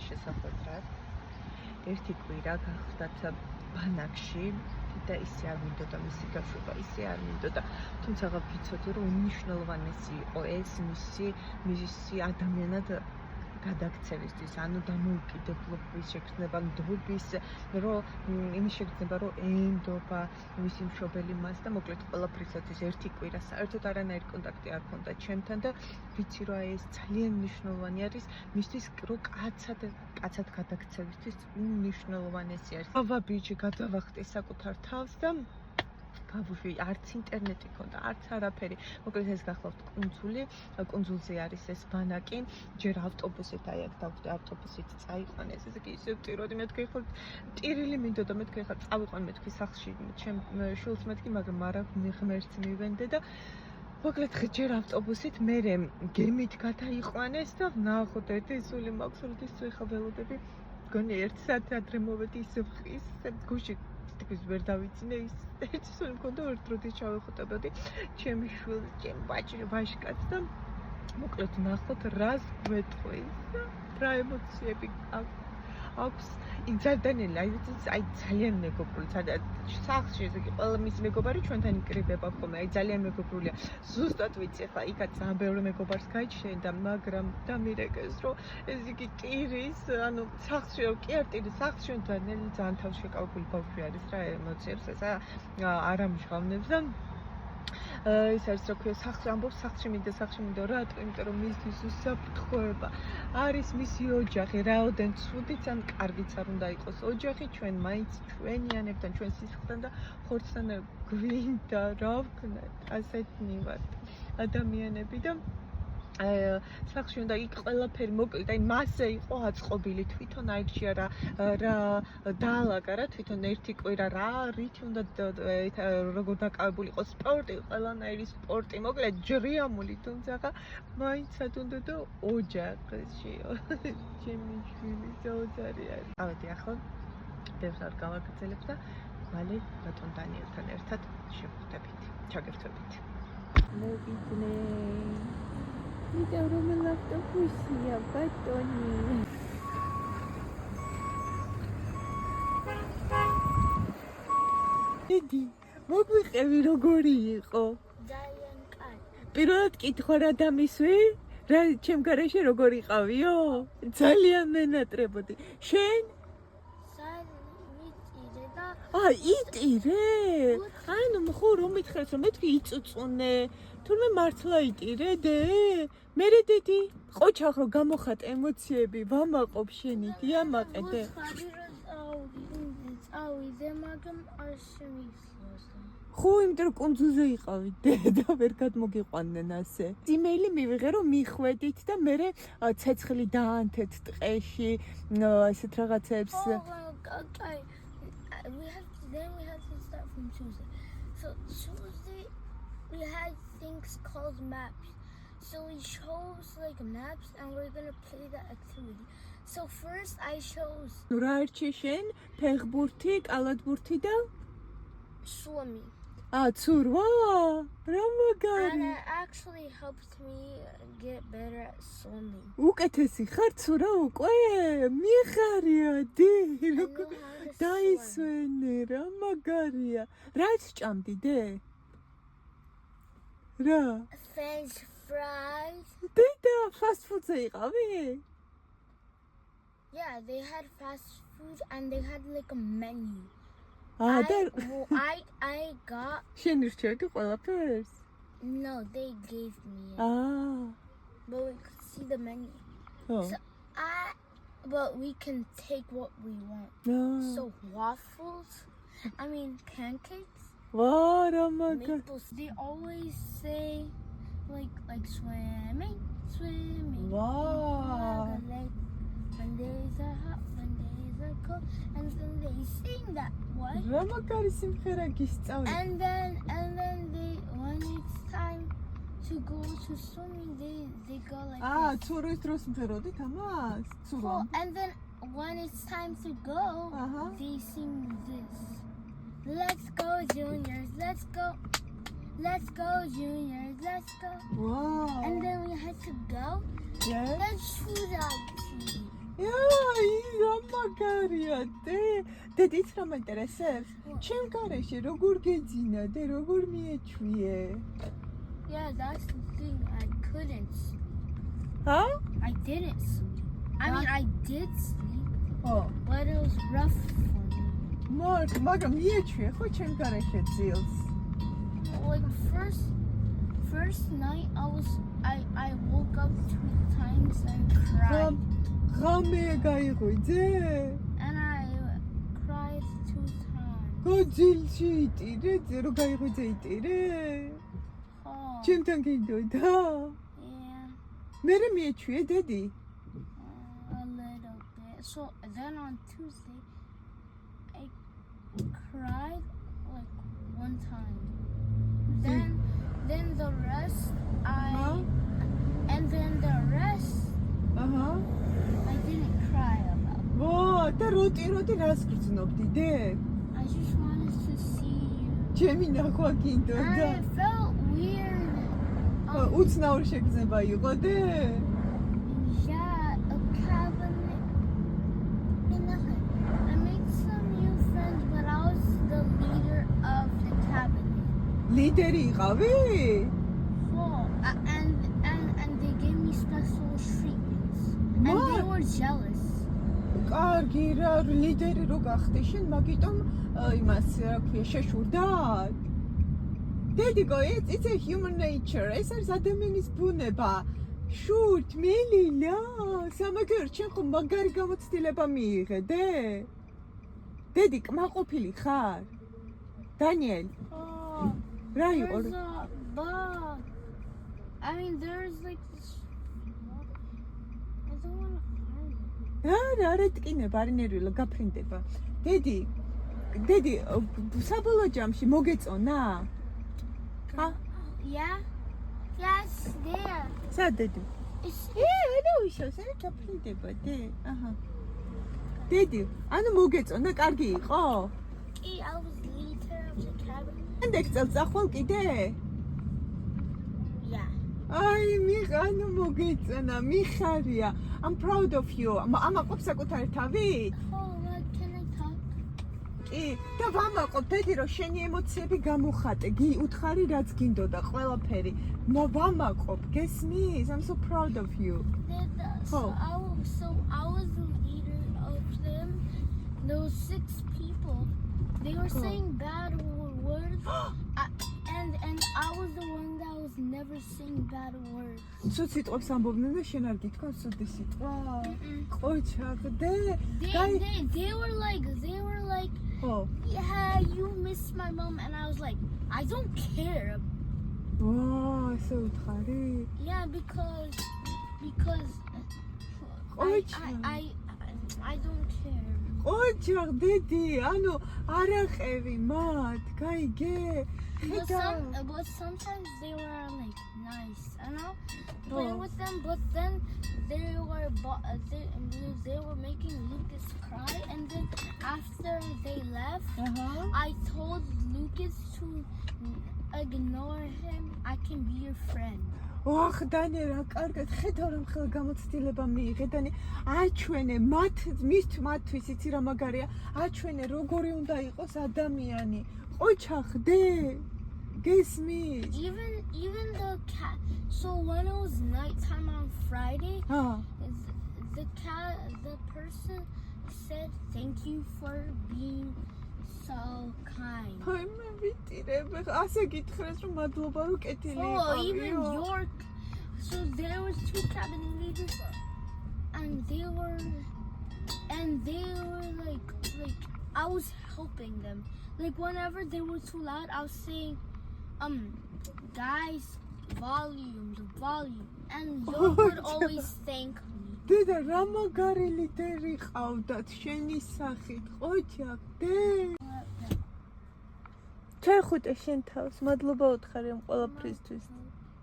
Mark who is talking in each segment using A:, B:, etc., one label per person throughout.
A: შესაძლოა რა. ერთი კვირა გახდათ ბანაკში და ისე არ მინდოდა მისი გაშვება, ისე არ მინდოდა. თუმცა ვიცოდი რომ უმნიშვნელოვანესი იყო ეს მისი ადამიანად გადაქცევისთვის, ანუ დამოუკიდებლობის შეგრძნება, ნდობის, რომ იმის შეგრძნება, რომ ენდობა მისი მშობელი მას და მოკლედ ყველაფრისათვის ერთი კვირა საერთოდ არანაირი კონტაქტი არ ჰქონდა ჩემთან და ვიცი რომ ეს ძალიან მნიშვნელოვანი არის მისთვის, რომ კაცად გადაქცევისთვის უმნიშვნელოვანესი არის. ბაბა ბიჭი გადავახტი საკუთარ თავს და გავუშვი, არც ინტერნეტი ქონდა, არც არაფერი. მოკლედ ეს გახლავთ კუნძულზე არის ეს ბანაკი, ჯერ ავტობუსით აქ დავხვდი, ავტობუსით წაიყვანეს, ესე იგი ისე ვტიროდი, მეთქი ხო ტირილი მინდოდა, მეთქი ხა წავიყვან მეთქი სახლში, ჩემ შულს მეთქი, მაგრამ არა ღმერთს მივენდე და მოკლედ ჯერ ავტობუსით მე გემით გადაიყვანეს და ნახოთ ერთი სული მაქვს, როდის ხა ველოდები, გონი 1 საათი ადრე მოვედი ისე ხის გუში ის ვერ დავიცინე ის ერთი სული მქონდა ერთ როდის ჩავეხუტებოდი ჩემი შვილს, ჩემ ბაშკაც და მოკლედ ნახოთ რას გვეტყვის რა ემოციები აქვს იძალდანელი აი ძალიან მეგობრული სახლში ესე იგი ყველა მისი მეგობარი ჩვენთან იკრიბება ხოლმე აი ძალიან მეგობრულია ზუსტად ვიცი ხა იქაც ძალიან ბევრი მეგობარს გაიჩნდა მაგრამ დამირეკეს რომ ეს იგი ტირის ანუ სახლში კი არ ტირის სახლში ძალიან თავშეკავებული ბავშვი არის რა ემოციებს ესა არ ამჟღავნებს და ის არის რა ქვია სახლში ამბობს სახლში მინდა რატო იმიტომ რომ მისთვის უსაფრთხოება არის მისი ოჯახი რაოდენ ცუდიც ან კარგიც არ უნდა იყოს ოჯახი ჩვენ მაინც ჩვენიანებთან ჩვენ სისხლთან და ხორცთან გვინდა რა ვქნათ ასეთნი ვართ ადამიანები და სახლში უნდა იქ ყველაფერი მოკლედ აი მასე იყო აწყობილი თვითონ აირჩი რა დაალაგა რა თვითონ ერთი კვირა რა რითი უნდა როგორ დაკავებული იყო სპორტი ყველანაირი სპორტი მოკლედ ჯრიამული თუმცა მაინცად უნდა და ოჯახში ჩემი შვილი ძაუძარი არის ავედი ახლა ბევრს არ გავაგრძელებ და მალე ბატონ დანიელთან ერთად შევხვდებით ჩაგერთვებით მოვიდნენ Ida romel avtobusia, ბატონი. დიდი, მოგვიყევი როგორი იყო?
B: ძალიან კაი.
A: პირველად კითხვა რა დამისვი? რა ჩემ გარეშე როგორ იყავიო? ძალიან მენატრებოდი. შენ? იტირე? ანუ ხო რომ მითხრეს რომ მეთქი იწუწუნე თურმე მართლა იტირე დე? მერე დედი ყოჩახ რომ გამოხატ ემოციები ვამაყობ შენი დიამაყედე
B: წავიდე მაგრამ არ შემიძლია
A: ხო იმიტომ რომ კუნძულზე იყავი და ვერ გადმოგიყვანდნენ ასე იმეილი მივიღე რომ მიხვედით და მერე ცეცხლი დაანთეთ ტყეში ესეთ რაღაცებს
B: Then we had to start from Tuesday. So Tuesday we had things called maps. So we chose like maps and we're gonna play the activity. So first I chose
A: რა არჩიშენ ფეხბურთი, კალათბურთი და
B: swimming.
A: ცურვა? რა მაგარი.
B: And it actually helped me get better at swimming.
A: უკეთესი ხარ ცურა უკვე? მიხარია დი. დაისვენე რა მაგარია. რაც ჭამდი დე? რა?
B: French fries.
A: დედა fast food-ზე იყავი?
B: Yeah, they had fast food and they had like a menu. I got
A: შენ ირჩევდი ყველაფერს?
B: No, they gave me it. But we could see the menu. So but we can take what we want. So waffles, pancakes.
A: What a maker.
B: They always say like swimming.
A: Wow.
B: When days are hot, when days are cold, and then they sing that one. And then when it's time to go to swimming, they go like and then when it's time to go, they sing this. Let's go juniors, let's go juniors, let's go.
A: Wow.
B: And then we had to go.
A: Yeah.
B: Let's shoot out.
A: Yay, გამაგარია დედიც რა მაინტერესებს? ჩემ გარეშე როგორ გეძინა და როგორ მიეჩვიე?
B: Yeah, that's the thing. I couldn't sleep.
A: Huh?
B: I didn't sleep. I mean, I did sleep, but it was rough for me.
A: მაგრამ მიეჩვიე ხო ჩემ გარეშე ძილს?
B: Like first night I woke up 2 times and cried.
A: ღამე გაიღვიძე?
B: And I cried 2 times.
A: გოძილში იტირე, რო გაიღვიძე იტირე? ჩემთან გიდოდა?
B: Yeah.
A: მერე მიეჩვიე დედი?
B: A little bit. So then on Tuesday I cried like 1 time. Then the rest and then the rest I didn't cry about.
A: ვა, და როტი რას გრძნობდი დე?
B: I just wanted to see you.
A: ჩემი ნახვა გინდოდა?
B: I felt weird.
A: უცნაური შეგრძნება იყო დე?
B: Yeah, a cabinet. I made some new friends, but I was the leader of the cabinet.
A: ლიდერი იყავი?
B: And they gave me special treatments. And they were jealous.
A: კარგი რა, ლიდერი რო გახდე შენ, მაგიტომ იმას რა ქვია, შეშურდათ? დედიკო, it's a human nature. ეს არის ადამიანის ბუნება. შურთ, მელილა, სამაგერ შენ ხომ მაგარი გამოცდილება მიიღე, დე? დედი, კმაყოფილი ხარ? დანიელ. რა იყო?
B: There's a bug. I mean, there's like this. I don't want to harm it.
A: არა ტკინება, არ ნერვილა, გაფრინდება. დედი, საბოლოო ჯამში მოგეწონა?
B: Yeah? Yeah, it's there.
A: სად დედი? არა უშავს, არა გაფრინდება, დე. აჰა. დედი, ანუ მოგეწონა, კარგი იყო?
B: I was leader of the cabinet.
A: ანდექ წელს ახვალ კიდე?
B: Yeah.
A: აი, მიღანო მოგეწონა, მიხარია. I'm proud of you. ამაყობ საკუთარი თავით?
B: Oh, what can I talk?
A: კი, და ვამაყობ, დედი, რომ შენი ემოციები გამოხატე, უთხარი რაც გინდოდა, ყველაფერი. ვამაყობ, გესმის? I'm so proud of you.
B: So I was the leader of them. There were 6 people. They were saying bad words. And I was the one that was never saying bad words.
A: ცუდ სიტყვებს ამბობდნენ და შენ არ გითქვა ცუდი სიტყვა. ყოჩაღდე.
B: They were like, yeah, you missed my mom, and I was like, I don't care.
A: Wow, so utkari.
B: Yeah, because I don't care.
A: ყოჩაღდედი, ანუ არაყევი მათ, გაიგე?
B: But sometimes they were like nice, you know, playing with them. But then they were making Lucas cry, and then after they left, I told Lucas to ignore him. I can be your friend.
A: ოხ დანი რა კარგად ხედავ რომ ხელ გამოცდილება მიიღე დანი აჩვენე მათთვის იცი რა მაგარია აჩვენე როგორი უნდა იყოს ადამიანი ყოჩახდე გესმის
B: even the cat. So when it was nighttime on Friday, the person said thank you for being so kind.
A: აი მე ვიტირებ ასე გითხრეს რომ მადლობა რომ კეთილი იყო.
B: Oh, even York. So there was 2 cabinet leaders, and they were like I was helping them. Like whenever they were too loud, I was saying, guys, volume, and York would always thank me.
A: დედა რა მაგარი ლიდერი ყავდათ შენი სახით ყოჩახდე ჩაიხუტე შენ თავს მადლობა უთხარი ამ ყველაფრისთვის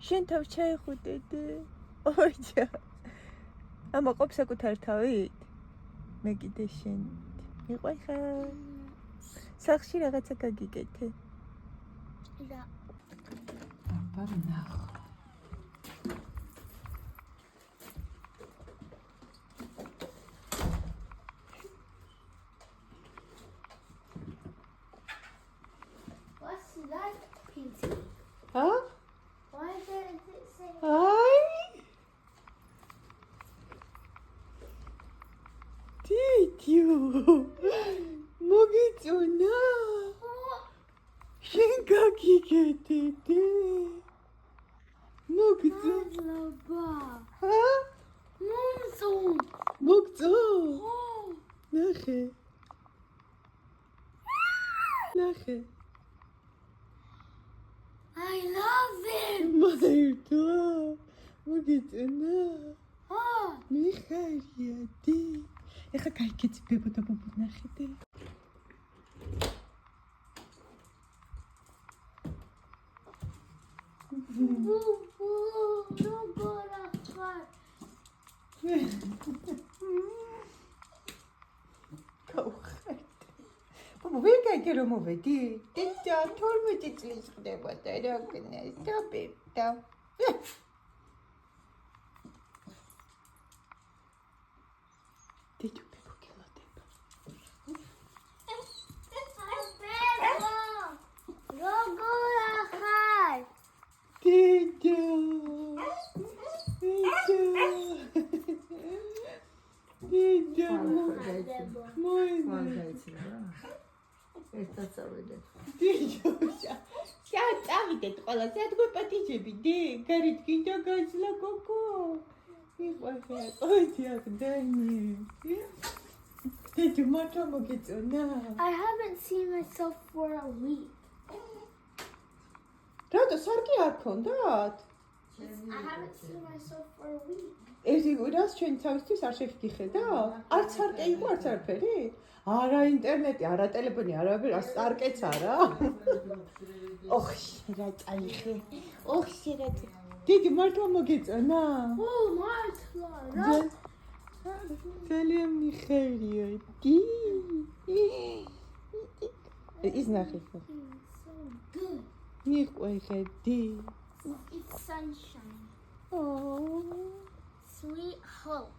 A: შენ თავს ჩაიხუტე დე ოჯა ამაყობ საკუთარ თავით მე კიდე შენით მიყვი ხარ სახში რაღაცა გაგიკეთე
B: და
A: აბა ნახო მოგიწონა შენ გაგიგეთე
B: მადლობა
A: მოგწო ნახე
B: I love it
A: მაერთო მოგიწონა მიხარია დი ეხა გაიგეთ ბებო და ბუბუ ნახეთე
B: ბუბუ როგორ ახარ
A: გაუხარდე ბუბუ ვერ გაიგე რომ მოვედი დედა 12 წლის ხდება და რა გნეს დაბებდა დედო ბებო გელოდება
B: როგორ ახარ
A: დედო წავიდეთ ყველა სადგო პატიჟები დი გარეთ გინდა გაძლო გოგო მიყვარხე ოდი აკდანი დედო მარტო მოგიწონა
B: I haven't seen myself for a week
A: რატო სარკი არ ქონდათ
B: I haven't seen myself for a week
A: ერთი რას ჩვენ თავისთვის არ შევგიხედა არც სარკე იყო არც არაფერი არა ინტერნეტი არა ტელეფონი არა სარკეც არა ოხ რა წაიხე ოხ რა დიდი მარტო მოგეწონა
B: მართლა
A: ძალიან მიხარია დი ის ნახე
B: so good
A: მიყვარხე დი
B: it's sunshine
A: oh
B: sweet hope